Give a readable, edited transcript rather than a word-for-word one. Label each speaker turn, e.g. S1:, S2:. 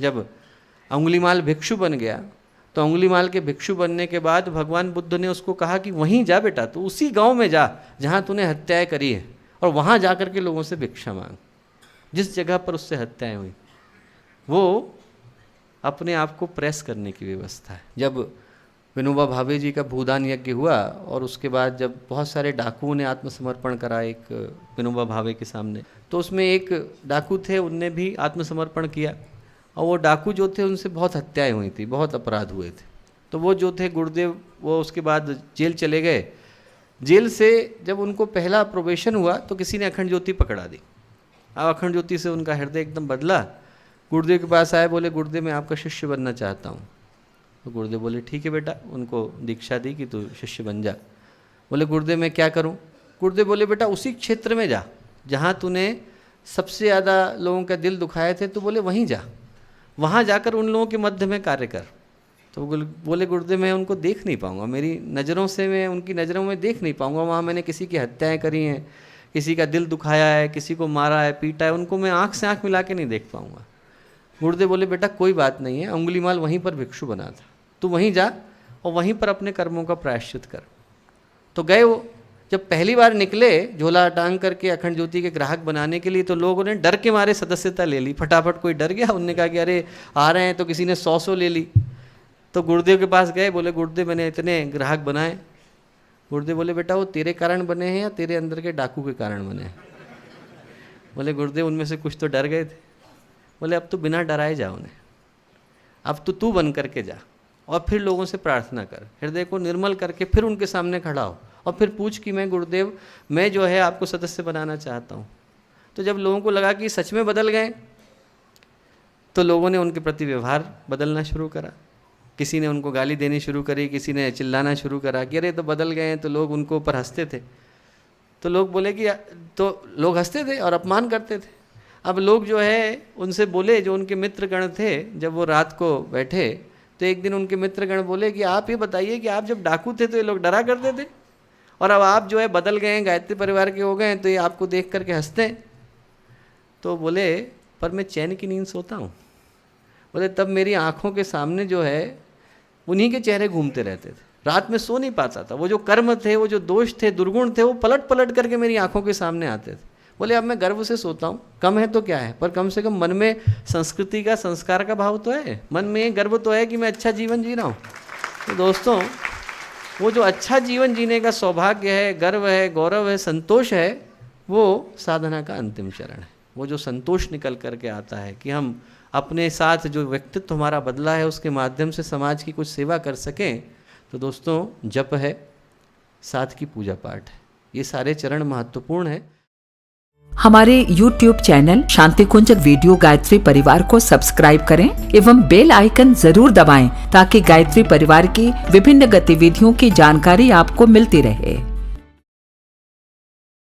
S1: जब अंगुलीमाल भिक्षु बन गया तो अंगुलीमाल के भिक्षु बनने के बाद भगवान बुद्ध ने उसको कहा कि वहीं जा बेटा, तू उसी गांव में जा जहां तूने हत्याएं करी है, और वहां जा कर के लोगों से भिक्षा मांग। जिस जगह पर उससे हत्याएं हुई वो अपने आप को प्रेस करने की व्यवस्था है। जब विनोबा भावे जी का भूदान यज्ञ हुआ और उसके बाद जब बहुत सारे डाकुओं ने आत्मसमर्पण करा एक विनोबा भावे के सामने, तो उसमें एक डाकू थे, उनने भी आत्मसमर्पण किया, और वो डाकू जो थे उनसे बहुत हत्याएं हुई थी, बहुत अपराध हुए थे। तो वो जो थे गुरुदेव, वो उसके बाद जेल चले गए। जेल से जब उनको पहला प्रोबेशन हुआ तो किसी ने अखंड ज्योति पकड़ा दी। अब अखंड ज्योति से उनका हृदय एकदम बदला। गुरुदेव के पास आए, बोले गुरुदेव मैं आपका शिष्य बनना चाहता हूँ। तो गुरुदेव बोले ठीक है बेटा, उनको दीक्षा दी कि तू शिष्य बन जा। बोले गुरुदेव मैं क्या करूँ? गुरुदेव बोले बेटा उसी क्षेत्र में जा जहाँ तूने सबसे ज़्यादा लोगों का दिल दुखाए थे, तो बोले वहीं जा, वहाँ जाकर उन लोगों के मध्य में कार्य कर। तो बोले गुरुदेव मैं उनको देख नहीं पाऊँगा, मेरी नज़रों से मैं उनकी नज़रों में देख नहीं पाऊँगा, वहाँ मैंने किसी की हत्याएँ करी हैं, किसी का दिल दुखाया है, किसी को मारा है, पीटा है, उनको मैं आँख से आँख मिला के नहीं देख पाऊँगा। गुरुदेव बोले बेटा कोई बात नहीं है, अंगुलीमाल वहीं पर भिक्षु बना था, तू वहीं जा और वहीं पर अपने कर्मों का प्रायश्चित कर। तो गए वो। जब पहली बार निकले झोला टांग करके अखंड ज्योति के ग्राहक बनाने के लिए, तो लोगों ने डर के मारे सदस्यता ले ली। फटाफट कोई डर गया, उनने कहा कि अरे आ रहे हैं, तो किसी ने 100 ले ली। तो गुरुदेव के पास गए, बोले गुरुदेव मैंने इतने ग्राहक बनाए। गुरुदेव बोले बेटा वो तेरे कारण बने हैं या तेरे अंदर के डाकू के कारण बने हैं? बोले गुरुदेव उनमें से कुछ तो डर गए थे। बोले अब तो बिना डराए जा उन्हें, अब तो तू बन करके जा और फिर लोगों से प्रार्थना कर, हृदय को निर्मल करके फिर उनके सामने खड़ा हो और फिर पूछ कि मैं गुरुदेव मैं जो है आपको सदस्य बनाना चाहता हूँ। तो जब लोगों को लगा कि सच में बदल गए, तो लोगों ने उनके प्रति व्यवहार बदलना शुरू करा। किसी ने उनको गाली देनी शुरू करी, किसी ने चिल्लाना शुरू करा कि अरे तो बदल गए हैं, तो लोग उनको ऊपर हंसते थे। तो लोग बोले कि तो लोग हंसते थे और अपमान करते थे। अब लोग जो है उनसे बोले, जो उनके मित्रगण थे, जब वो रात को बैठे तो एक दिन उनके मित्रगण बोले कि आप ये बताइए कि आप जब डाकू थे तो ये लोग डरा करते थे, और अब आप जो है बदल गए हैं, गायत्री परिवार के हो गए हैं, तो ये आपको देख करके हंसते हैं। तो बोले पर मैं चैन की नींद सोता हूँ। बोले तब मेरी आँखों के सामने जो है उन्हीं के चेहरे घूमते रहते थे, रात में सो नहीं पाता था। वो जो कर्म थे, वो जो दोष थे, दुर्गुण थे, वो पलट पलट करके मेरी आँखों के सामने आते थे। बोले अब मैं गर्व से सोता हूँ, कम है तो क्या है, पर कम से कम मन में संस्कृति का, संस्कार का भाव तो है, मन में गर्व तो है कि मैं अच्छा जीवन जी रहा हूँ। तो दोस्तों वो जो अच्छा जीवन जीने का सौभाग्य है, गर्व है, गौरव है, संतोष है, वो साधना का अंतिम चरण है। वो जो संतोष निकल करके आता है कि हम अपने साथ जो व्यक्तित्व हमारा बदला है उसके माध्यम से समाज की कुछ सेवा कर सकें। तो दोस्तों जप है, साथ की पूजा पाठ है, ये सारे चरण महत्वपूर्ण है।
S2: हमारे YouTube चैनल शांति कुंज वीडियो गायत्री परिवार को सब्सक्राइब करें एवं बेल आइकन जरूर दबाएं ताकि गायत्री परिवार की विभिन्न गतिविधियों की जानकारी आपको मिलती रहे।